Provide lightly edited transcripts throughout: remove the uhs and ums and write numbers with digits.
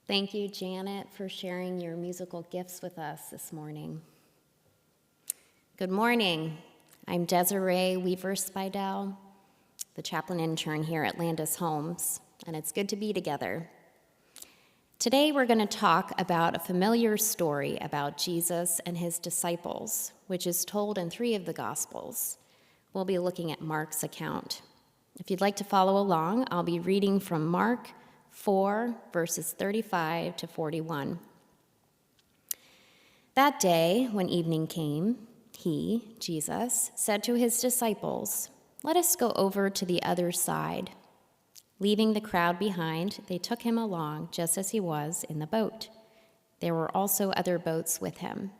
Thank you, Janet, for sharing your musical gifts with us this morning. Good morning. I'm Desiree Weaver-Spidell, the chaplain intern here at Landis Homes, and it's good to be together. Today we're going to talk about a familiar story about Jesus and his disciples, which is told in 3 of the Gospels. We'll be looking at Mark's account. If you'd like to follow along, I'll be reading from Mark 4, verses 35 to 41. That day, when evening came, he, Jesus, said to his disciples, "Let us go over to the other side." Leaving the crowd behind, they took him along just as he was in the boat. There were also other boats with him.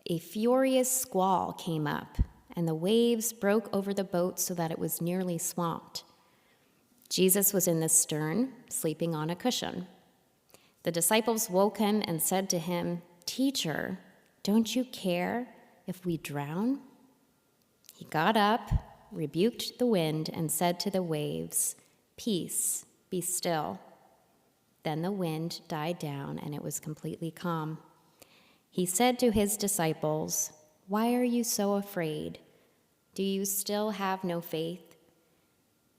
A furious squall came up, and the waves broke over the boat so that it was nearly swamped. Jesus was in the stern, sleeping on a cushion. The disciples woke him and said to him, "Teacher, don't you care if we drown?" He got up, rebuked the wind, and said to the waves, "Peace, be still." Then the wind died down, and it was completely calm. He said to his disciples, "Why are you so afraid? Do you still have no faith?"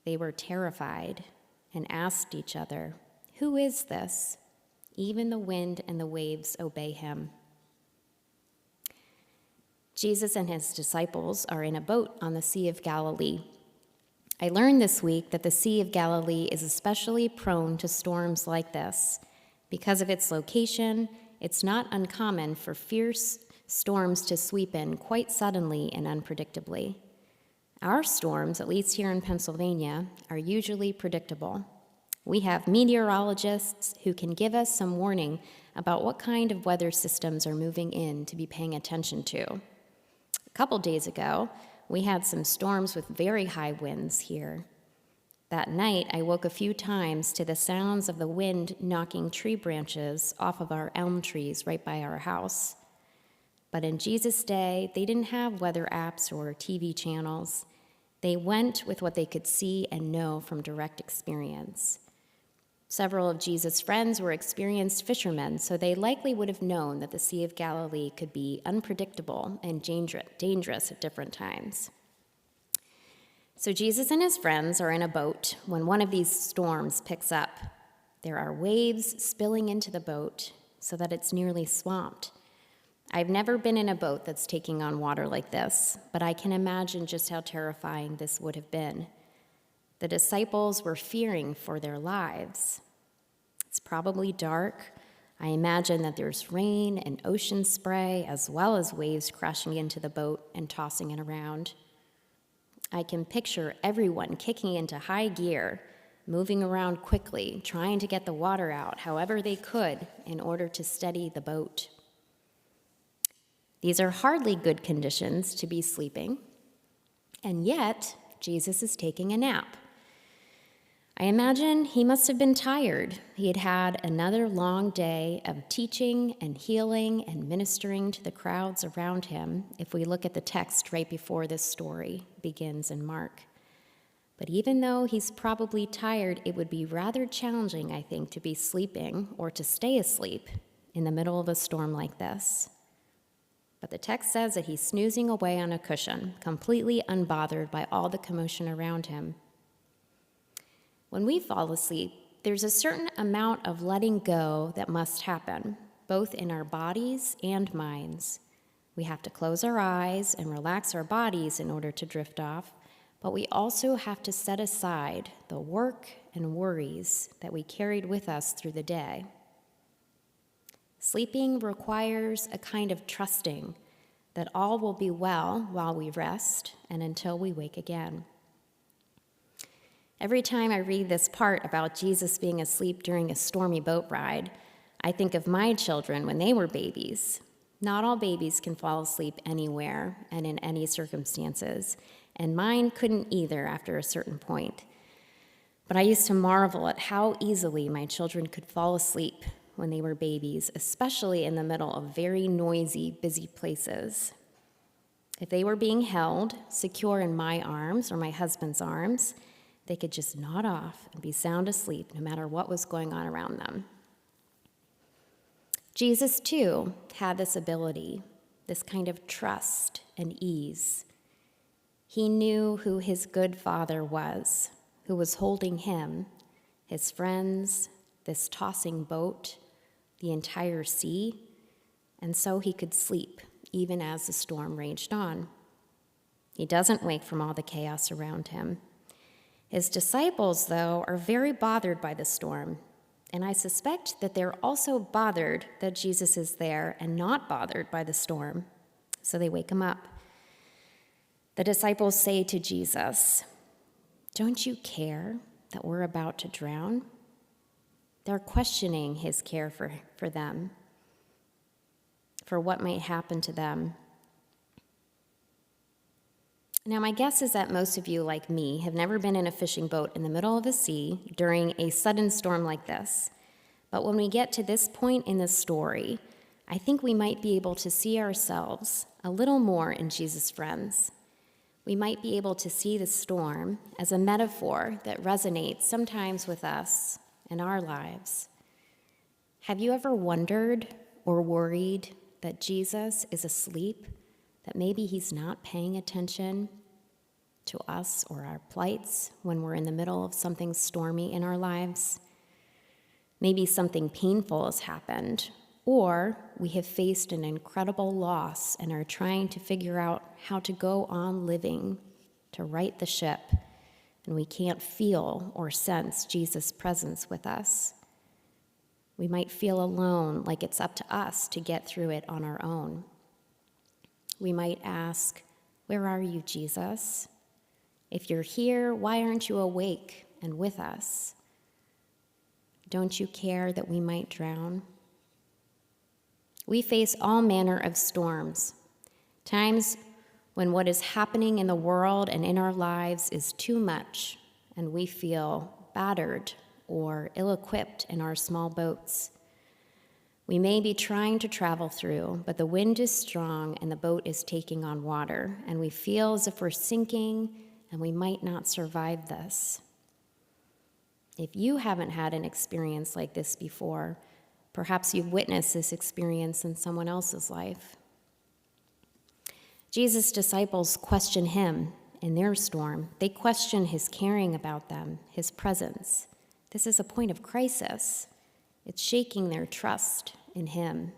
They were terrified and asked each other, "Who is this? Even the wind and the waves obey him." Jesus and his disciples are in a boat on the Sea of Galilee. I learned this week that the Sea of Galilee is especially prone to storms like this. Because of its location, it's not uncommon for fierce storms to sweep in quite suddenly and unpredictably. Our storms, at least here in Pennsylvania, are usually predictable. We have meteorologists who can give us some warning about what kind of weather systems are moving in to be paying attention to. A couple days ago, we had some storms with very high winds here. That night, I woke a few times to the sounds of the wind knocking tree branches off of our elm trees right by our house. But in Jesus' day, they didn't have weather apps or TV channels. They went with what they could see and know from direct experience. Several of Jesus' friends were experienced fishermen, so they likely would have known that the Sea of Galilee could be unpredictable and dangerous at different times. So Jesus and his friends are in a boat when one of these storms picks up. There are waves spilling into the boat so that it's nearly swamped. I've never been in a boat that's taking on water like this, but I can imagine just how terrifying this would have been. The disciples were fearing for their lives. It's probably dark. I imagine that there's rain and ocean spray, as well as waves crashing into the boat and tossing it around. I can picture everyone kicking into high gear, moving around quickly, trying to get the water out however they could in order to steady the boat. These are hardly good conditions to be sleeping, and yet Jesus is taking a nap. I imagine he must have been tired. He had had another long day of teaching and healing and ministering to the crowds around him, if we look at the text right before this story begins in Mark. But even though he's probably tired, it would be rather challenging, I think, to be sleeping or to stay asleep in the middle of a storm like this. But the text says that he's snoozing away on a cushion, completely unbothered by all the commotion around him. When we fall asleep, there's a certain amount of letting go that must happen, both in our bodies and minds. We have to close our eyes and relax our bodies in order to drift off, but we also have to set aside the work and worries that we carried with us through the day. Sleeping requires a kind of trusting that all will be well while we rest and until we wake again. Every time I read this part about Jesus being asleep during a stormy boat ride, I think of my children when they were babies. Not all babies can fall asleep anywhere and in any circumstances, and mine couldn't either after a certain point. But I used to marvel at how easily my children could fall asleep when they were babies, especially in the middle of very noisy, busy places. If they were being held secure in my arms or my husband's arms, they could just nod off and be sound asleep no matter what was going on around them. Jesus, too, had this ability, this kind of trust and ease. He knew who his good Father was, who was holding him, his friends, this tossing boat, the entire sea, and so he could sleep even as the storm raged on. He doesn't wake from all the chaos around him. His disciples, though, are very bothered by the storm, and I suspect that they're also bothered that Jesus is there and not bothered by the storm, so they wake him up. The disciples say to Jesus, "Don't you care that we're about to drown?" They're questioning his care for them, for what might happen to them. Now, my guess is that most of you, like me, have never been in a fishing boat in the middle of the sea during a sudden storm like this. But when we get to this point in the story, I think we might be able to see ourselves a little more in Jesus' friends. We might be able to see the storm as a metaphor that resonates sometimes with us in our lives. Have you ever wondered or worried that Jesus is asleep, that maybe he's not paying attention to us or our plights when we're in the middle of something stormy in our lives? Maybe something painful has happened, or we have faced an incredible loss and are trying to figure out how to go on living, to right the ship, and we can't feel or sense Jesus' presence with us. We might feel alone, like it's up to us to get through it on our own. We might ask, "Where are you, Jesus? If you're here, why aren't you awake and with us? Don't you care that we might drown?" We face all manner of storms, times when what is happening in the world and in our lives is too much, and we feel battered or ill-equipped in our small boats. We may be trying to travel through, but the wind is strong and the boat is taking on water, and we feel as if we're sinking and we might not survive this. If you haven't had an experience like this before, perhaps you've witnessed this experience in someone else's life. Jesus' disciples question him in their storm. They question his caring about them, his presence. This is a point of crisis. It's shaking their trust in him.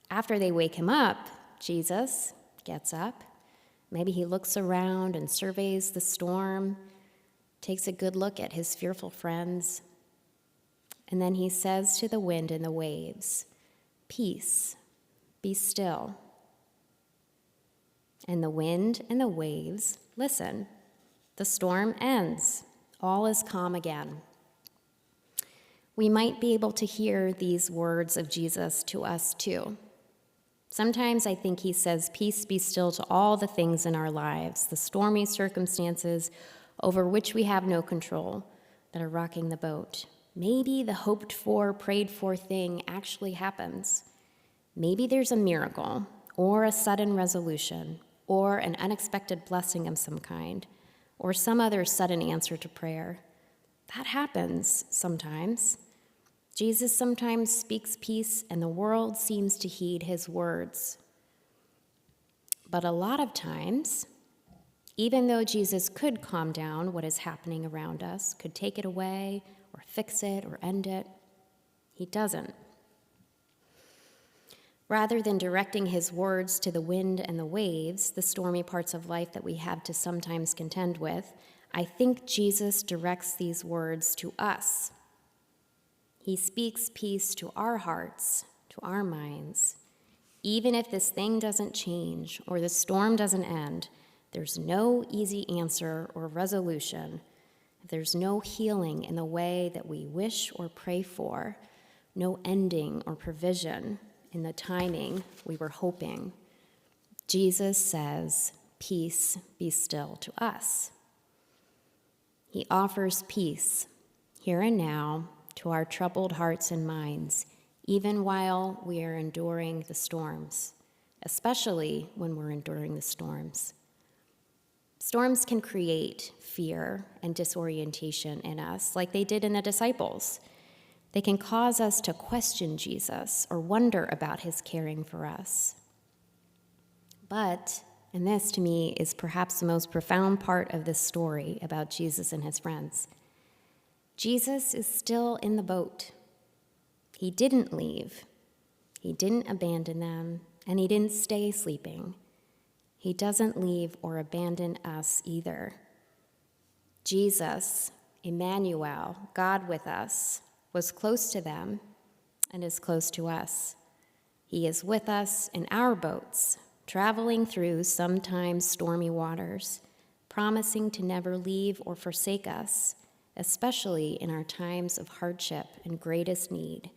After they wake him up, Jesus gets up. Maybe he looks around and surveys the storm, takes a good look at his fearful friends, and then he says to the wind and the waves, "Peace, be still." And the wind and the waves listen. The storm ends. All is calm again. We might be able to hear these words of Jesus to us too. Sometimes I think he says, "Peace, be still" to all the things in our lives, the stormy circumstances over which we have no control that are rocking the boat. Maybe the hoped for, prayed for thing actually happens. Maybe there's a miracle, or a sudden resolution, or an unexpected blessing of some kind, or some other sudden answer to prayer. That happens sometimes. Jesus sometimes speaks peace, and the world seems to heed his words. But a lot of times, even though Jesus could calm down what is happening around us, could take it away, or fix it, or end it, he doesn't. Rather than directing his words to the wind and the waves, the stormy parts of life that we have to sometimes contend with, I think Jesus directs these words to us. He speaks peace to our hearts, to our minds. Even if this thing doesn't change or the storm doesn't end, there's no easy answer or resolution. There's no healing in the way that we wish or pray for, no ending or provision in the timing we were hoping. Jesus says, "Peace, be still" to us. He offers peace here and now to our troubled hearts and minds, even while we are enduring the storms, especially when we're enduring the storms. Storms can create fear and disorientation in us, like they did in the disciples. They can cause us to question Jesus or wonder about his caring for us. But, and this to me is perhaps the most profound part of this story about Jesus and his friends, Jesus is still in the boat. He didn't leave. He didn't abandon them, and he didn't stay sleeping. He doesn't leave or abandon us either. Jesus, Emmanuel, God with us, was close to them and is close to us. He is with us in our boats, traveling through sometimes stormy waters, promising to never leave or forsake us, especially in our times of hardship and greatest need.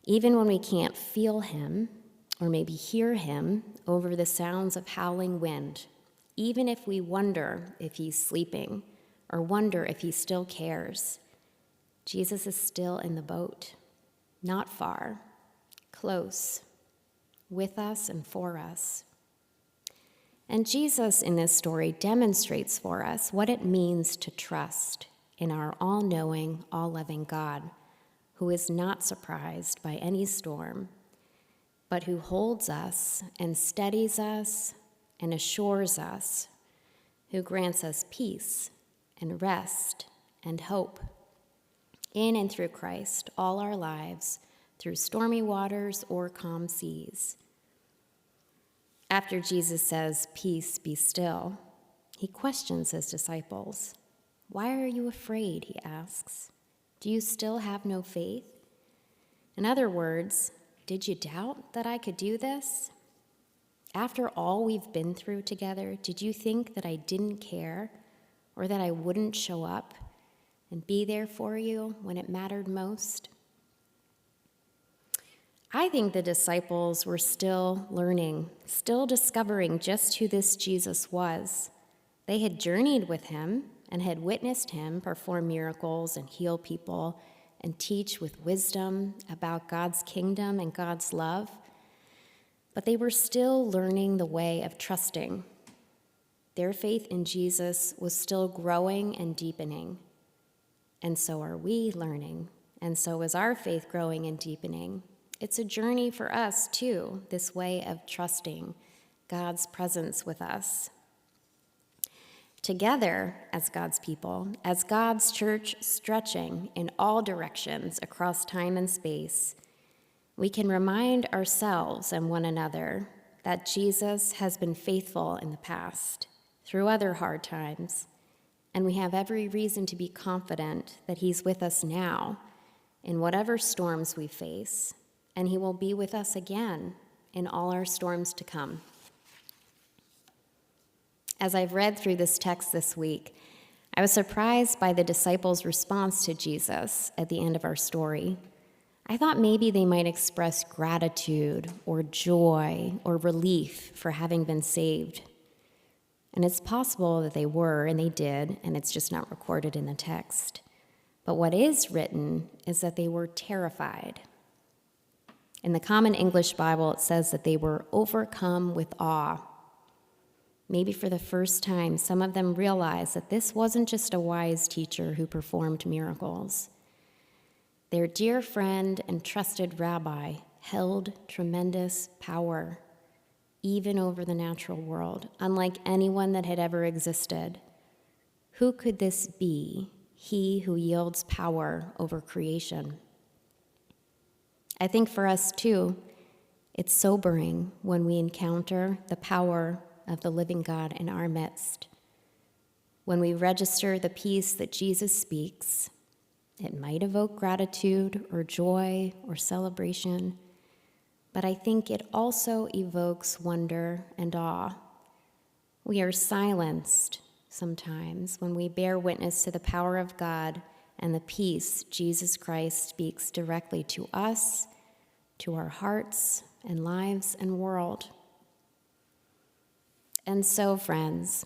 Even when we can't feel him, or maybe hear him over the sounds of howling wind, even if we wonder if he's sleeping or wonder if he still cares, Jesus is still in the boat, not far, close, with us and for us. And Jesus in this story demonstrates for us what it means to trust in our all-knowing, all-loving God, who is not surprised by any storm, but who holds us and steadies us and assures us, who grants us peace and rest and hope in and through Christ all our lives, through stormy waters or calm seas. After Jesus says, "Peace, be still," he questions his disciples. "Why are you afraid?" he asks. "Do you still have no faith?" In other words, did you doubt that I could do this? After all we've been through together, did you think that I didn't care or that I wouldn't show up and be there for you when it mattered most? I think the disciples were still learning, still discovering just who this Jesus was. They had journeyed with him and had witnessed him perform miracles and heal people and teach with wisdom about God's kingdom and God's love. But they were still learning the way of trusting. Their faith in Jesus was still growing and deepening. And so are we learning, and so is our faith growing and deepening. It's a journey for us, too, this way of trusting God's presence with us. Together, as God's people, as God's church stretching in all directions across time and space, we can remind ourselves and one another that Jesus has been faithful in the past, through other hard times, and we have every reason to be confident that he's with us now in whatever storms we face, and he will be with us again in all our storms to come. As I've read through this text this week, I was surprised by the disciples' response to Jesus at the end of our story. I thought maybe they might express gratitude or joy or relief for having been saved. And it's possible that they were, and they did, and it's just not recorded in the text. But what is written is that they were terrified. In the Common English Bible, it says that they were overcome with awe. Maybe for the first time, some of them realized that this wasn't just a wise teacher who performed miracles. Their dear friend and trusted rabbi held tremendous power, even over the natural world, unlike anyone that had ever existed. Who could this be, he who yields power over creation? I think for us, too, it's sobering when we encounter the power of the living God in our midst. When we register the peace that Jesus speaks, it might evoke gratitude or joy or celebration, but I think it also evokes wonder and awe. We are silenced sometimes when we bear witness to the power of God and the peace Jesus Christ speaks directly to us, to our hearts and lives and world. And so, friends,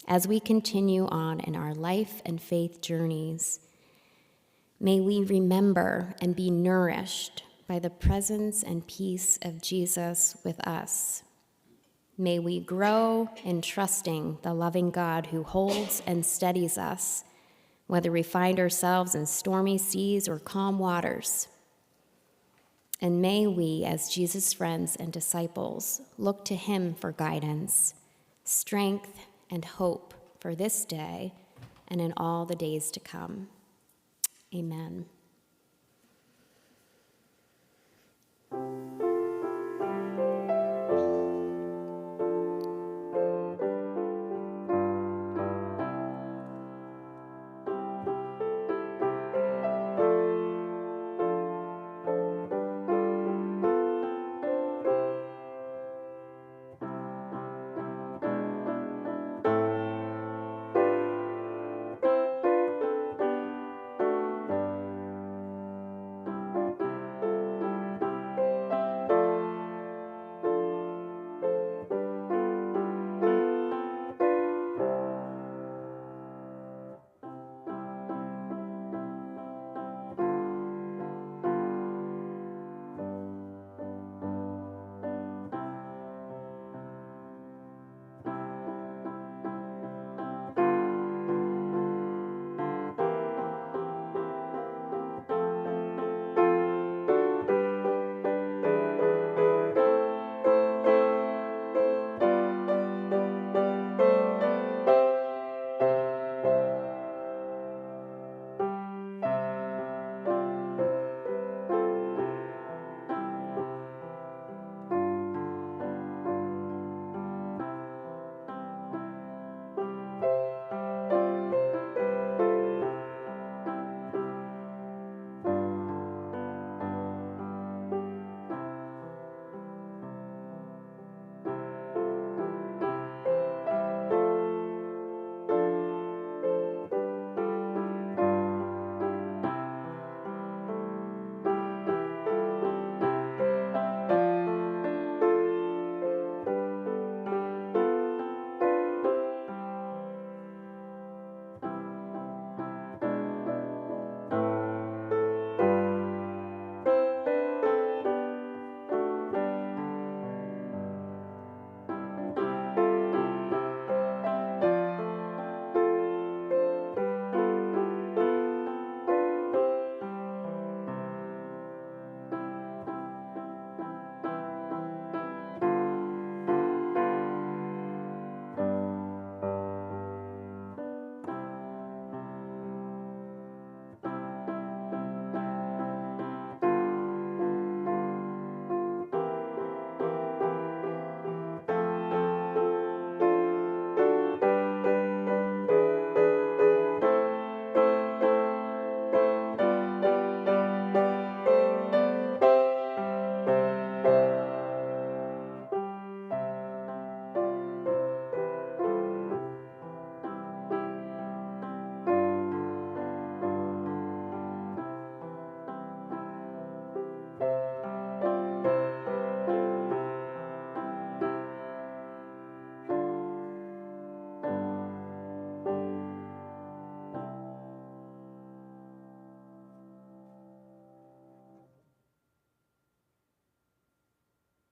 as we continue on in our life and faith journeys, may we remember and be nourished by the presence and peace of Jesus with us. May we grow in trusting the loving God who holds and steadies us whether we find ourselves in stormy seas or calm waters. And may we, as Jesus' friends and disciples, look to him for guidance, strength, and hope for this day and in all the days to come. Amen.